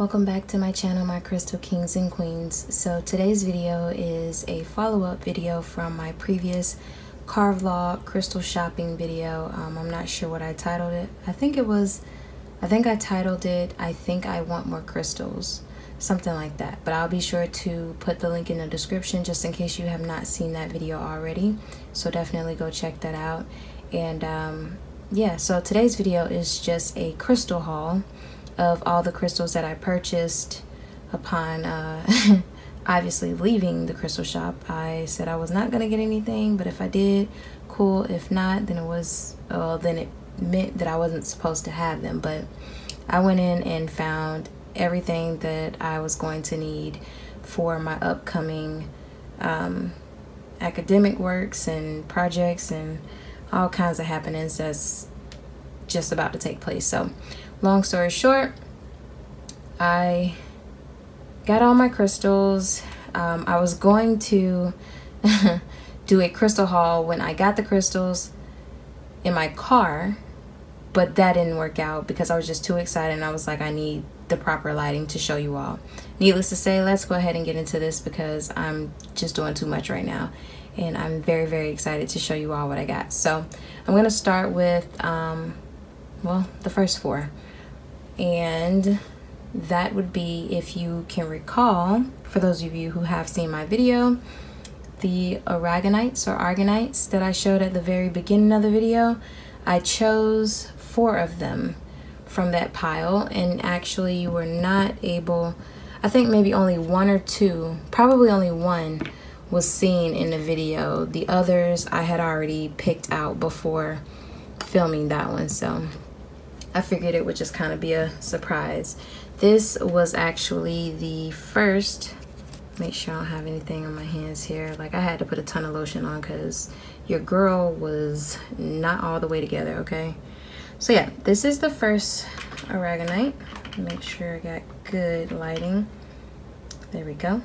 Welcome back to my channel, my crystal kings and queens. So today's video is a follow-up video from my previous car vlog crystal shopping video. I'm not sure what I titled it. I think I titled it I Think I Want More Crystals, something like that. But I'll be sure to put the link in the description just in case you have not seen that video already, so definitely go check that out. And yeah, so today's video is just a crystal haul of all the crystals that I purchased upon obviously leaving the crystal shop. I said I was not gonna get anything, but if I did, cool. If not, then then it meant that I wasn't supposed to have them. But I went in and found everything that I was going to need for my upcoming academic works and projects and all kinds of happenings that's just about to take place. So long story short, I got all my crystals. I was going to do a crystal haul when I got the crystals in my car, but that didn't work out because I was just too excited and I was like, I need the proper lighting to show you all. Needless to say, let's go ahead and get into this because I'm just doing too much right now and I'm very, very excited to show you all what I got. So I'm going to start with well, the first four. And that would be, if you can recall, for those of you who have seen my video, the aragonites or argonites that I showed at the very beginning of the video. I chose 4 of them from that pile, and actually you were not able, I think maybe only 1 or 2, probably only 1 was seen in the video. The others I had already picked out before filming that one, so I figured it would just kind of be a surprise. This was actually the first, make sure I don't have anything on my hands here. Like, I had to put a ton of lotion on because your girl was not all the way together, okay? So yeah, this is the first aragonite. Make sure I got good lighting. There we go.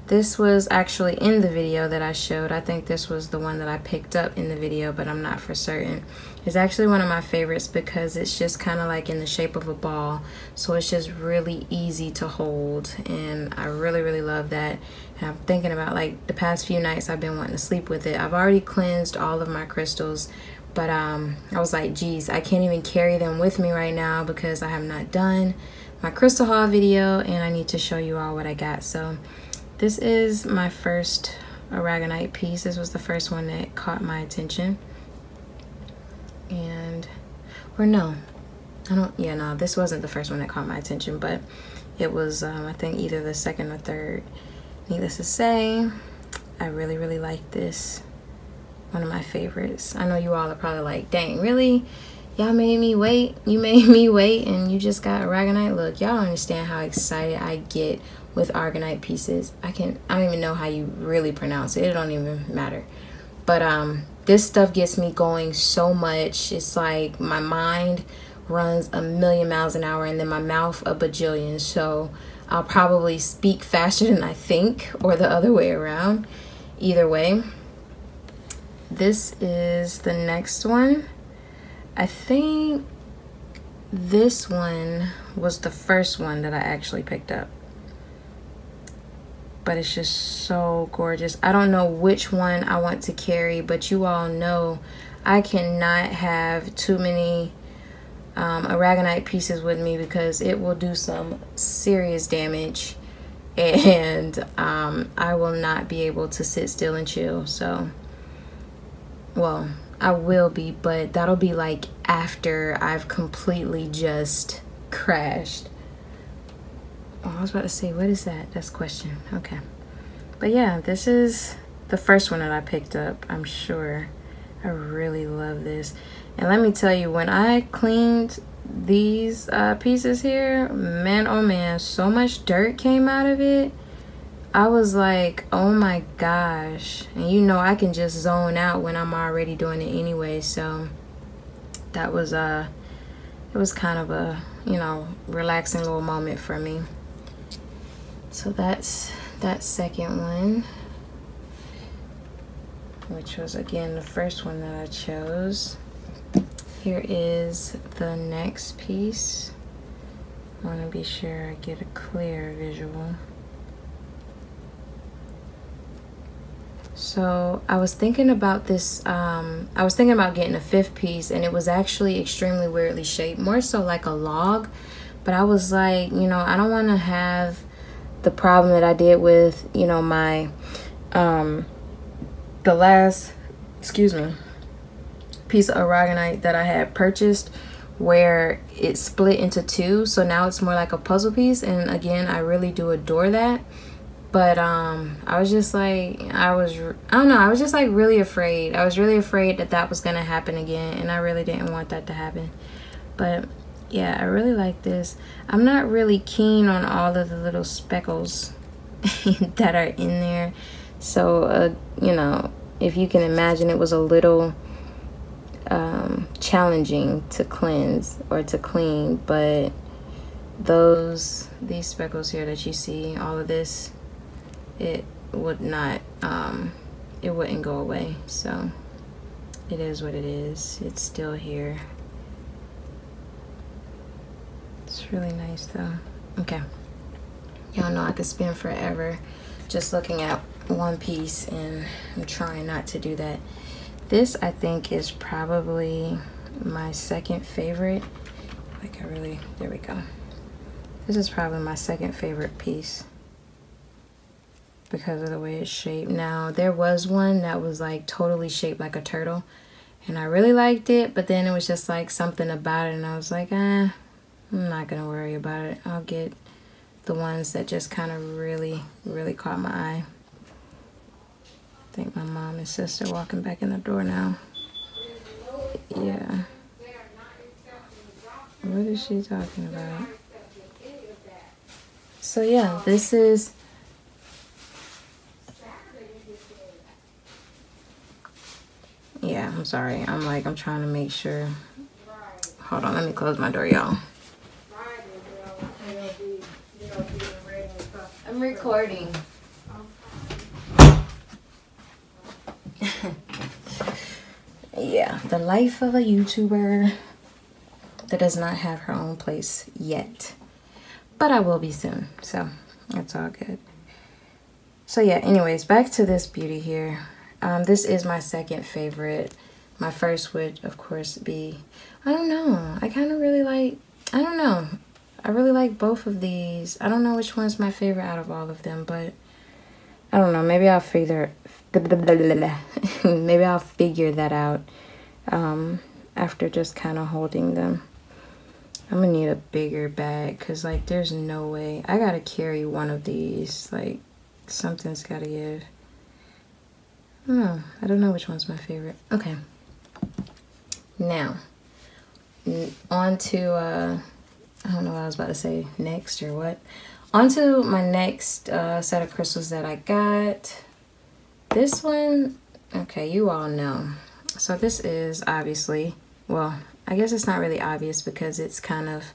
This was actually in the video that I showed. I think this was the one that I picked up in the video, but I'm not for certain. It's actually one of my favorites because it's just kind of like in the shape of a ball. So it's just really easy to hold. And I really, really love that. And I'm thinking about, like, the past few nights I've been wanting to sleep with it. I've already cleansed all of my crystals. But I was like, geez, I can't even carry them with me right now because I have not done my crystal haul video. And I need to show you all what I got. So this is my first aragonite piece. This was the first one that caught my attention. And, or no, no, this wasn't the first one that caught my attention, but it was, I think, either the second or third. Needless to say, I really, really like this. One of my favorites. I know you all are probably like, dang, really? Y'all made me wait? You made me wait and you just got aragonite? Look, y'all don't understand how excited I get with aragonite pieces. I don't even know how you really pronounce it. It don't even matter. But this stuff gets me going so much. It's like my mind runs a million miles an hour and then my mouth a bajillion. So I'll probably speak faster than I think, or the other way around. Either way, this is the next one. I think this one was the first one that I actually picked up. But it's just so gorgeous. I don't know which one I want to carry, but you all know I cannot have too many aragonite pieces with me because it will do some serious damage and I will not be able to sit still and chill. So, well, I will be, but that'll be like after I've completely just crashed. Oh, I was about to say, what is that? That's a question. Okay. But yeah, this is the first one that I picked up, I'm sure. I really love this. And let me tell you, when I cleaned these pieces here, man, oh man, so much dirt came out of it. I was like, oh my gosh. And you know, I can just zone out when I'm already doing it anyway. So that was, it was kind of a, you know, relaxing little moment for me. So that's that second one, which was again the first one that I chose. Here is the next piece. I want to be sure I get a clear visual. So I was thinking about this, I was thinking about getting a 5th piece, and it was actually extremely weirdly shaped, more so like a log. But I was like, you know, I don't want to have the problem that I did with, you know, my, the last, excuse me, piece of aragonite that I had purchased, where it split into 2. So now it's more like a puzzle piece. And again, I really do adore that. But I was just like, I don't know, I was just like really afraid. I was really afraid that that was gonna happen again, and I really didn't want that to happen. But yeah, I really like this. I'm not really keen on all of the little speckles that are in there. So you know, if you can imagine, it was a little challenging to cleanse or to clean. But these speckles here that you see, all of this, it would not, it wouldn't go away. So it is what it is. It's still here. It's really nice though. Okay, y'all know I could spend forever just looking at one piece, and I'm trying not to do that. This, I think, is probably my 2nd favorite. Like, there we go. This is probably my 2nd favorite piece because of the way it's shaped. Now, there was one that was like totally shaped like a turtle, and I really liked it, but then it was just like something about it, and I was like, I'm not gonna worry about it. I'll get the ones that just kind of really caught my eye. I think my mom and sister walking back in the door now. Yeah. What is she talking about? So yeah, this is, yeah, I'm sorry. I'm trying to make sure. Hold on, let me close my door, y'all. I'm recording. Yeah, the life of a YouTuber that does not have her own place yet. But I will be soon, so that's all good. So yeah, anyways, back to this beauty here. This is my 2nd favorite. My first would, of course, be, I don't know. I kind of really like, I don't know. I really like both of these. I don't know which one's my favorite out of all of them, but I don't know. Maybe I'll figure maybe I'll figure that out after just kind of holding them. I'm gonna need a bigger bag because, like, there's no way. I gotta carry one of these. Like, something's gotta give. I don't know which one's my favorite. Okay. Now, on to, I don't know what I was about to say next or what. On to my next set of crystals that I got. This one, okay, you all know. So this is obviously, well, I guess it's not really obvious because it's kind of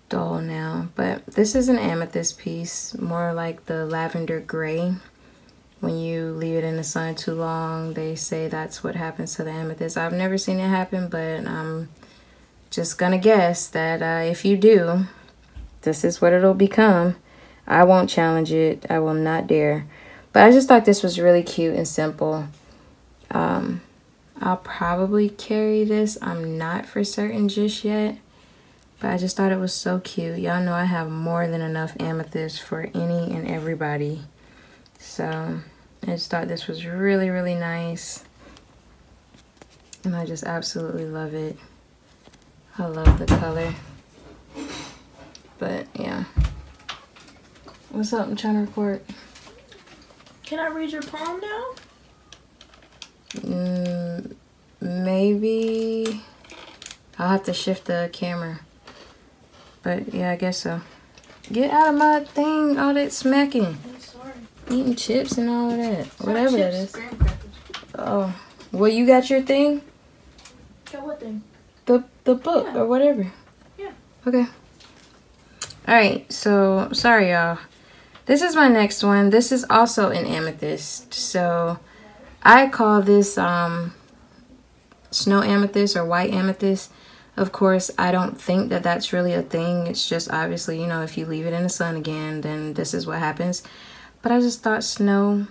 dull now, but this is an amethyst piece, more like the lavender gray. When you leave it in the sun too long, they say that's what happens to the amethyst. I've never seen it happen, but I'm just gonna guess that if you do, this is what it'll become. I won't challenge it. I will not dare. But I just thought this was really cute and simple. I'll probably carry this. I'm not for certain just yet. But I just thought it was so cute. Y'all know I have more than enough amethyst for any and everybody. So I just thought this was really, really nice. And I just absolutely love it. I love the color. But yeah. What's up? I'm trying to record. Can I read your palm now? Maybe. I'll have to shift the camera. But yeah, I guess so. Get out of my thing, all that smacking. I'm sorry. Eating chips and all of that. Sorry, whatever chips, that is. graham crackers. Oh. Well, you got your thing? Got what thing? The book, yeah. Or whatever. Yeah. Okay. Alright, so sorry y'all. This is my next one. This is also an amethyst. So I call this snow amethyst or white amethyst. Of course, I don't think that that's really a thing. It's just obviously, you know, if you leave it in the sun again, then this is what happens. But I just thought snow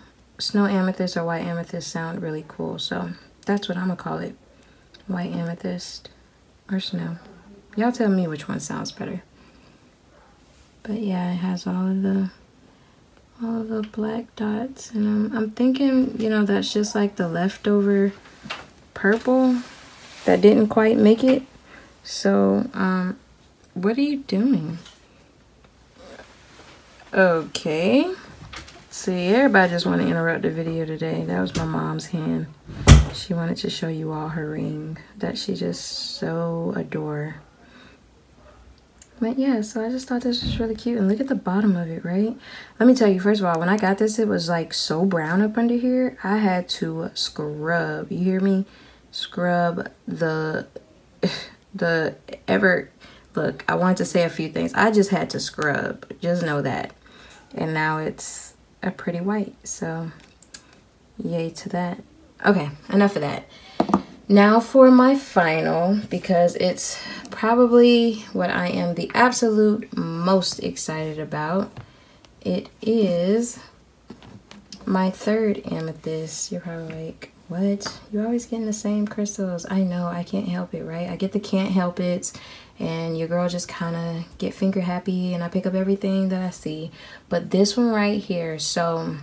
amethyst or white amethyst sound really cool. So that's what I'm gonna call it. White amethyst or snow. Y'all tell me which one sounds better. But yeah, it has all of the black dots, and I'm thinking, you know, that's just like the leftover purple that didn't quite make it. So what are you doing? Okay, see, everybody just want to interrupt the video today. That was my mom's hand. She wanted to show you all her ring that she just so adore. But yeah, so I just thought this was really cute. And look at the bottom of it, right? Let me tell you, first of all, when I got this, it was like so brown up under here. I had to scrub, you hear me? Scrub look, I wanted to say a few things. I just had to scrub, just know that. And now it's a pretty white, so yay to that. Okay, enough of that. Now for my final, because it's probably what I am the absolute most excited about. It is my third amethyst. You're probably like, what? You're always getting the same crystals. I know, I can't help it, right? I get the can't help it, and your girl just kind of get finger happy, and I pick up everything that I see. But this one right here, so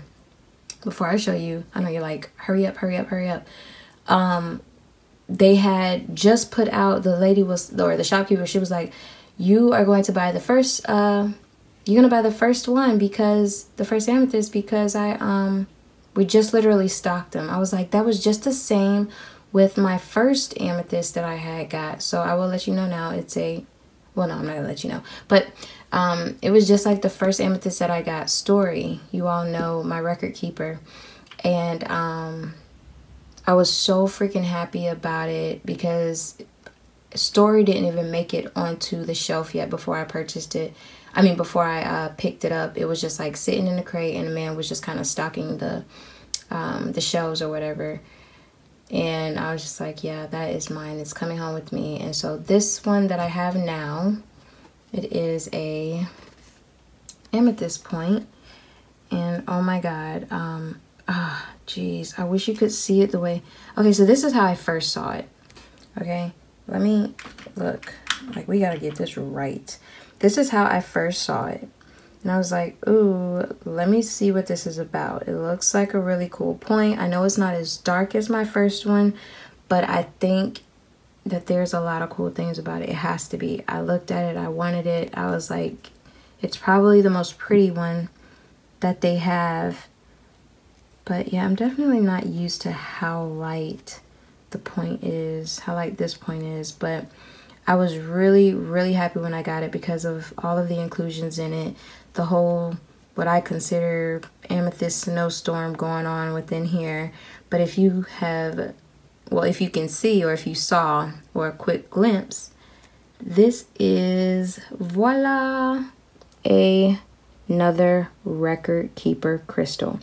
before I show you, I know you're like, hurry up, hurry up, hurry up. They had just put out, the lady was, or the shopkeeper, she was like, you are going to buy the first, you're gonna buy the first one, because the first amethyst, because we just literally stocked them. I was like, that was just the same with my first amethyst that I had got. So I will let you know now, it's a, well, no, I'm not gonna let you know, but it was just like the first amethyst that I got, Story. You all know my record keeper. And I was so freaking happy about it, because Story didn't even make it onto the shelf yet before I purchased it. I mean, before I picked it up. It was just like sitting in the crate, and the man was just kind of stocking the shelves or whatever. And I was just like, yeah, that is mine. It's coming home with me. And so this one that I have now, it is a amethyst point. And oh my God, geez, I wish you could see it the way, okay, so this is how I first saw it. Okay, let me look, like, we gotta get this right. This is how I first saw it, and I was like, ooh, let me see what this is about. It looks like a really cool point. I know it's not as dark as my first one, but I think that there's a lot of cool things about it. It has to be. I looked at it, I wanted it, I was like, it's probably the most pretty one that they have. But yeah, I'm definitely not used to how light the point is, how light this point is. But I was really, really happy when I got it, because of all of the inclusions in it. The whole, what I consider amethyst snowstorm going on within here. But if you have, well, if you can see, or if you saw, or a quick glimpse, this is, voila, another record keeper crystal.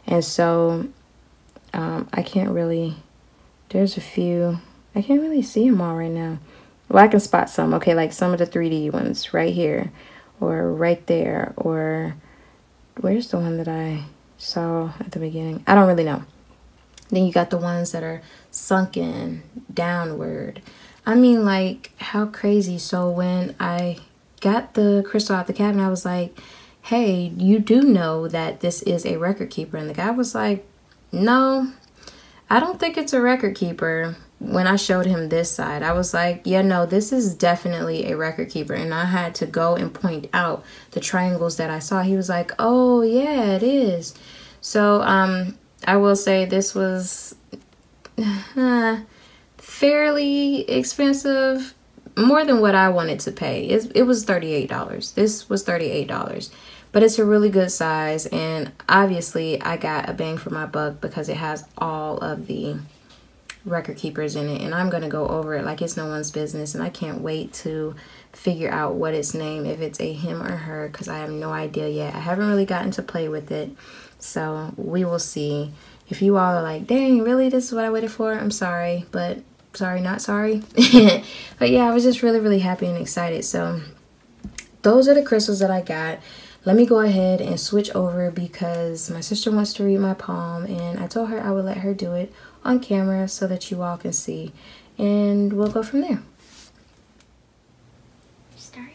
And so I can't really, there's a few, I can't really see them all right now. Well, I can spot some, okay, like some of the 3D ones right here, or right there, or where's the one that I saw at the beginning? I don't really know. Then you got the ones that are sunken downward. I mean, like, how crazy. So when I got the crystal out the cabinet, I was like, hey, you do know that this is a record keeper? And the guy was like, no, I don't think it's a record keeper. When I showed him this side, I was like, yeah, no, this is definitely a record keeper. And I had to go and point out the triangles that I saw. He was like, oh yeah, it is. So I will say this was fairly expensive, more than what I wanted to pay. It was $38. This was $38. But it's a really good size, and obviously I got a bang for my buck because it has all of the record keepers in it, and I'm gonna go over it like it's no one's business, and I can't wait to figure out what it's named, if it's a him or her, because I have no idea yet. I haven't really gotten to play with it, so we will see. If you all are like, dang, really, this is what I waited for, I'm sorry, but Sorry, not sorry. But yeah, I was just really, really happy and excited. So those are the crystals that I got. Let me go ahead and switch over because my sister wants to read my palm, and I told her I would let her do it on camera so that you all can see, and we'll go from there. Starting.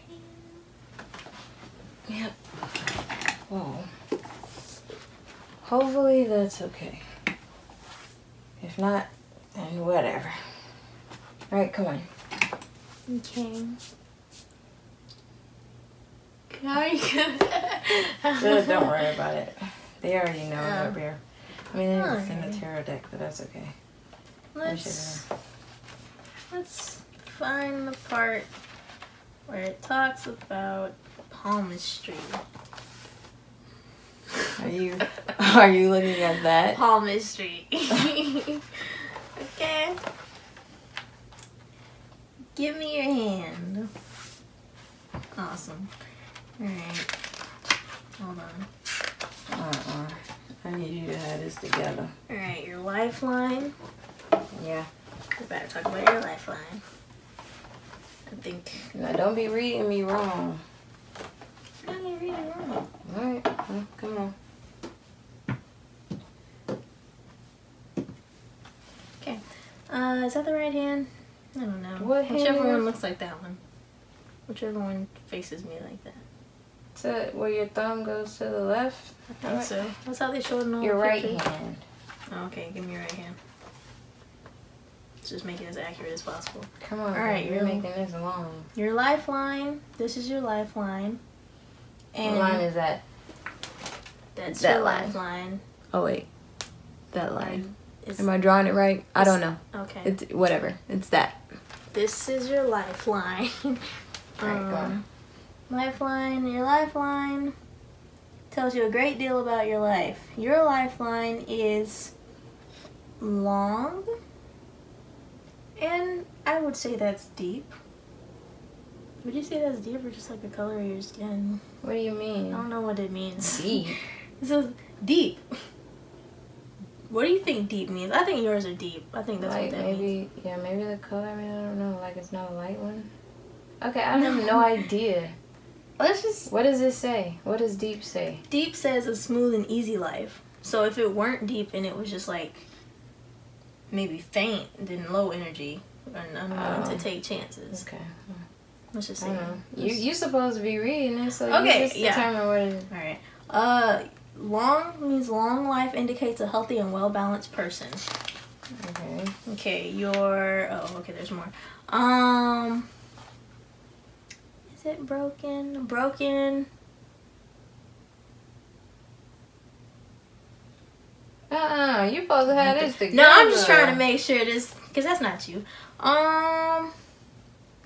Yep. Whoa. Hopefully that's okay. If not, then whatever. All right, come on. Okay. Don't worry about it. They already know that we're. I mean, it's in the tarot deck, but that's okay. Let's find the part where it talks about palmistry. Are you looking at that? Palmistry. Okay. Give me your hand. Awesome. Alright. Hold on. I need you to have this together. Alright, your lifeline. Yeah. We better talk about your lifeline. I think. Now, don't be reading me wrong. I didn't read it wrong. Alright, well, come on. Okay. Is that the right hand? I don't know. What hand Whichever is- one looks like that one. Whichever one faces me like that. To where your thumb goes to the left? I think so. That's how they showed it on Your the right picture. hand. Oh, okay, give me your right hand. Let's just make it as accurate as possible. Come on, Alright, you're making this long. Your lifeline. This is your lifeline. And What line is that? that's that your line? lifeline. Oh, wait. That line. It's, Am I drawing it right? I don't know. okay. It's whatever. It's that. This is your lifeline. Alright, go on. Lifeline. Your lifeline tells you a great deal about your life. Your lifeline is long, and I would say that's deep. Would you say that's deep or just like the color of your skin? What do you I mean? don't know what it means. Deep. It says deep. What do you think deep means? I think yours are deep. I think that's Like what that means. maybe, yeah, maybe the color. I mean, I don't know. Like it's not a light one. Okay, I have no idea. Let's just. What does it say? What does deep say? Deep says a smooth and easy life. So if it weren't deep and it was just like maybe faint, then low energy and unwilling to take chances. Okay. Let's just I say. don't know. You supposed to be reading it, so Okay, you just yeah. determine what it is. All right. Long means long life indicates a healthy and well balanced person. Okay. Okay, okay, there's more. Is it broken? Broken. You supposed to have this together. No, I'm just trying to make sure this, because that's not you.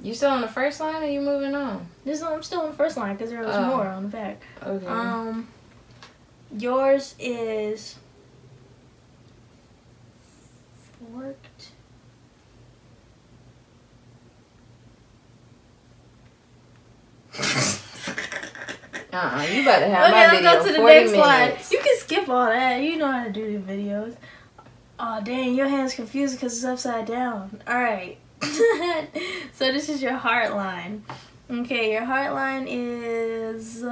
You still on the first line, or you moving on? I'm still on the first line because there was more on the back. Okay. Yours is forked. You about to have my Okay, video let's go to the 40 next minutes. slide. You can skip all that. You know how to do the videos. Oh, dang, your hand's confused because it's upside down. All right. So this is your heart line. Okay, your heart line is...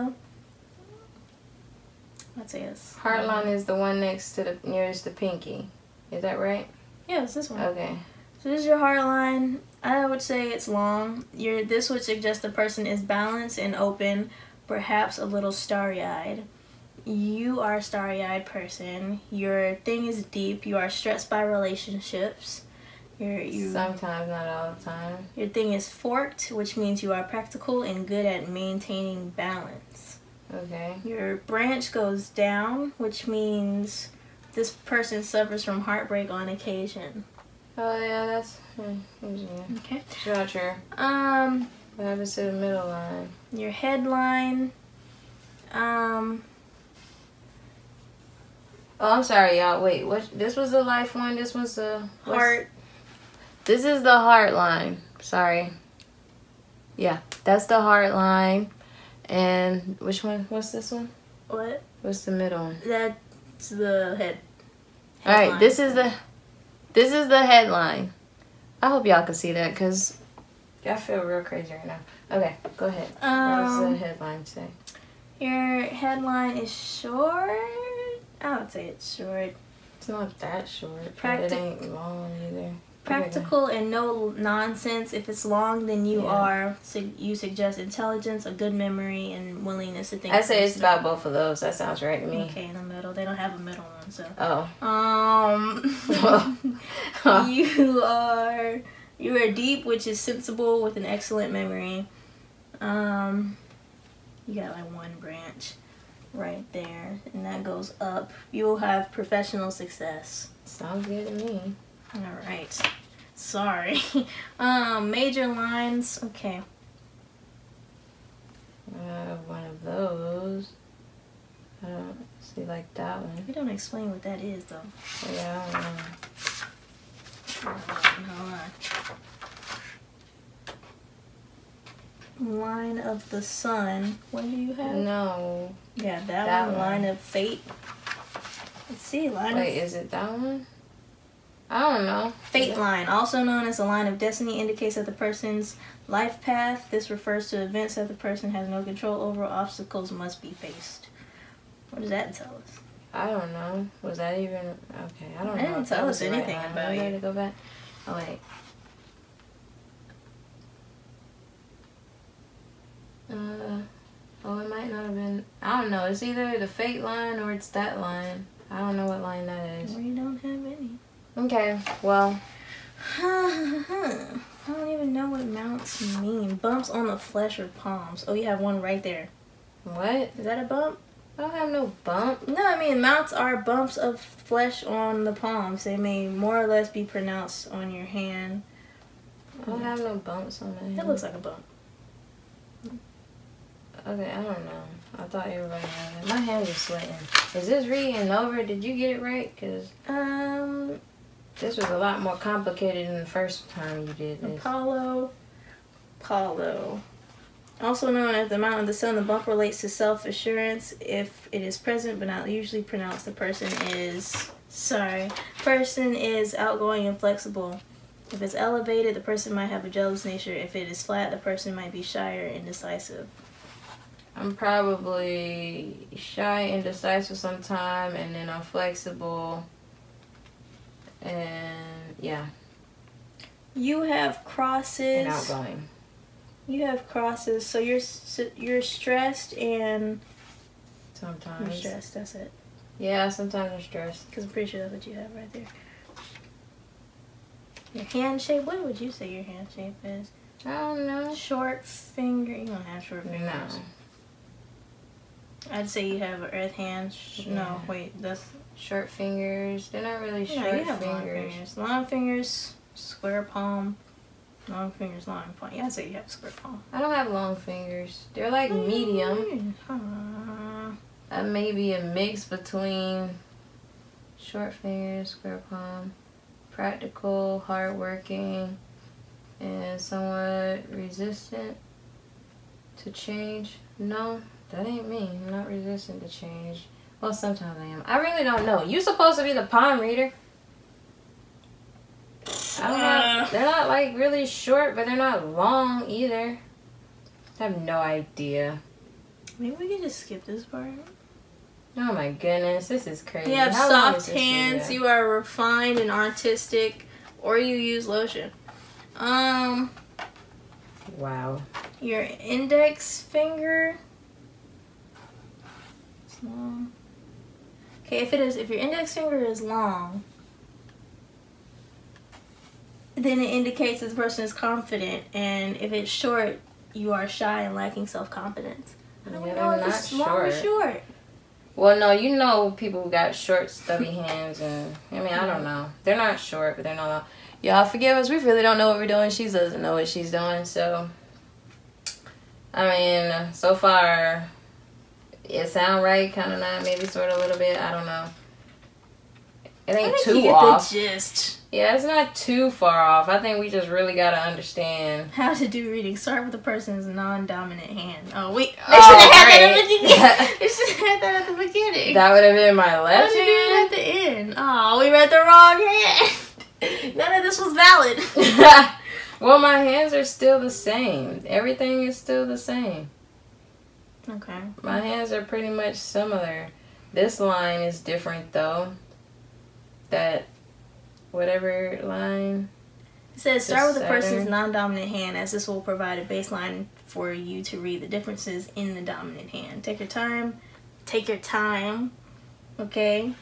Let's say this. Heart line is the one next to the nearest the pinky. Is that right? Yeah, it's this one. Okay. So this is your heart line. I would say it's long. This would suggest the person is balanced and open, perhaps a little starry-eyed. You are a starry-eyed person. Your thing is deep. You are stressed by relationships. Sometimes, not all the time. Your thing is forked, which means you are practical and good at maintaining balance. Okay. Your branch goes down, which means this person suffers from heartbreak on occasion. Oh yeah, that's Okay. Sure. What happens to the middle line? Your headline. Oh, I'm sorry, y'all. Wait, what? This was the life one. This was the Heart. This is the heart line. Sorry. Yeah, that's the heart line. And which one? What's this one? What? What's the middle one? That's the head. All right, this is the headline. I hope y'all can see that because I feel real crazy right now. Okay, go ahead. What does the headline say? Your headline is short. I would say it's short. It's not that short, but it ain't long either. Practical and no nonsense. If it's long, then you you suggest intelligence, a good memory, and willingness to think. I say it's about both of those. That sounds right to me. Okay, in the middle. They don't have a middle one, so. Oh. You are deep, which is sensible with an excellent memory. You got like one branch right there, and that goes up. You'll have professional success. Sounds good to me. All right. Sorry. Major lines. Okay. One of those. I don't see like that one. We don't explain what that is though. Yeah, I don't know. Hold on. Line of the sun. What do you have? No. Yeah, that one. Line of fate. Let's see. Wait, is it that one? I don't know. Fate line, also known as a line of destiny, indicates that the person's life path. This refers to events that the person has no control over. Obstacles must be faced. What does that tell us? I don't know. Was that even okay? I don't know. It didn't tell us anything about you. To go back. Oh wait. Oh, it might not have been. I don't know. It's either the fate line or it's that line. I don't know what line that is. We don't have any. Okay, well. I don't even know what mounts mean. Bumps on the flesh or palms. Oh, you have one right there. What? Is that a bump? I don't have no bump. No, I mean, mounts are bumps of flesh on the palms. They may more or less be pronounced on your hand. I don't have no bumps on my hand. It looks like a bump. Okay, I don't know. I thought everybody had it. My hands are sweating. Is this reading over? Did you get it right? Because this was a lot more complicated than the first time you did this. Apollo. Also known as the mountain of the sun, the bump relates to self-assurance. If it is present but not usually pronounced, the person is outgoing and flexible. If it's elevated, the person might have a jealous nature. If it is flat, the person might be shy or indecisive. I'm probably shy, indecisive sometime, and then I'm flexible. And yeah. You have crosses. And outgoing. You have crosses, so you're stressed and. Sometimes. You're stressed. That's it. Yeah, sometimes I'm stressed. Because I'm pretty sure that's what you have right there. Your hand shape. What would you say your hand shape is? I don't know. Short finger. You don't have short fingers. No. I'd say you have an earth hand. Yeah. No, wait, that's short fingers. They're not really short you have fingers. Long fingers, square palm. Long fingers, long palm. Yeah, I'd say you have a square palm. I don't have long fingers. They're like medium. Maybe a mix between short fingers, square palm, practical, hardworking, and somewhat resistant to change. No. That ain't me. I'm not resistant to change. Well, sometimes I am. I really don't know. You supposed to be the palm reader. They're not like really short, but they're not long either. I have no idea. Maybe we can just skip this part. Oh my goodness, this is crazy. You have soft hands. You are refined and artistic, or you use lotion. Wow. Your index finger. Long. Okay, if your index finger is long, then it indicates that the person is confident, and if it's short, you are shy and lacking self-confidence. I don't know if it's long or short. Well, no, you know people who got short, stubby hands, and I mean, I don't know. They're not short, but they're not long. Y'all forgive us. We really don't know what we're doing. She doesn't know what she's doing, so I mean, so far. It sound right, kind of not, maybe sort of a little bit. I don't know. It ain't too off. The gist. Yeah, it's not too far off. I think we just really gotta understand how to do reading. Start with the person's non-dominant hand. Oh wait, they should have had that at the beginning. They should have had that at the beginning. That would have been my left hand. At the end. Oh, we read the wrong hand. None of this was valid. Well, my hands are still the same. Everything is still the same. Okay. My hands are pretty much similar. This line is different though. That whatever line. It says start with the Saturn. person's non-dominant hand, as this will provide a baseline for you to read the differences in the dominant hand. Take your time. Take your time. Okay?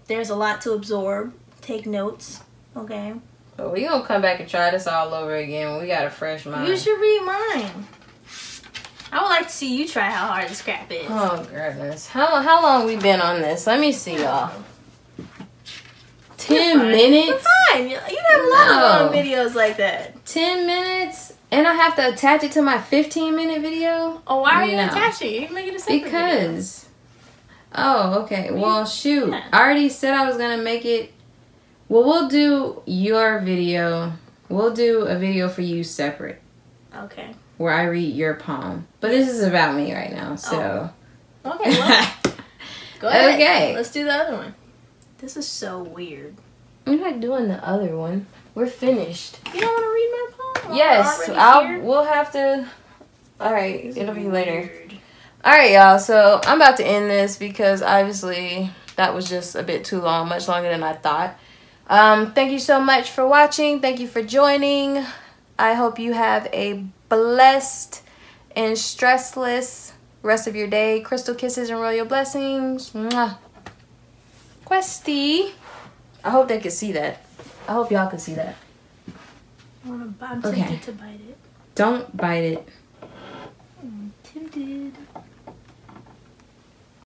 There's a lot to absorb. Take notes. Okay? But we gonna come back and try this all over again when we got a fresh mind. You should read mine. I would like to see you try how hard this crap is. Oh goodness. How long we been on this? Let me see, y'all. 10 minutes? You're fine. You have a lot of long videos like that. 10 minutes? And I have to attach it to my 15-minute video? Oh, why are you attaching it? You can make it a separate because. Video. Oh, okay. Well, shoot. Yeah. I already said I was going to make it. Well, we'll do your video. We'll do a video for you separate. Okay. Where I read your poem. But this is about me right now, so. Oh. Okay, well. Go ahead. Okay. Let's do the other one. This is so weird. I'm not doing the other one. We're finished. You don't want to read my poem? Yes, we'll have to. Alright, it'll be later. Weird. Alright, y'all, so I'm about to end this because obviously that was just a bit too long, much longer than I thought. Thank you so much for watching. Thank you for joining. I hope you have a blessed and stressless rest of your day. Crystal kisses and royal blessings. Mwah. Questy. I hope they can see that. I hope y'all can see that. I'm tempted to bite it. Don't bite it. I'm tempted.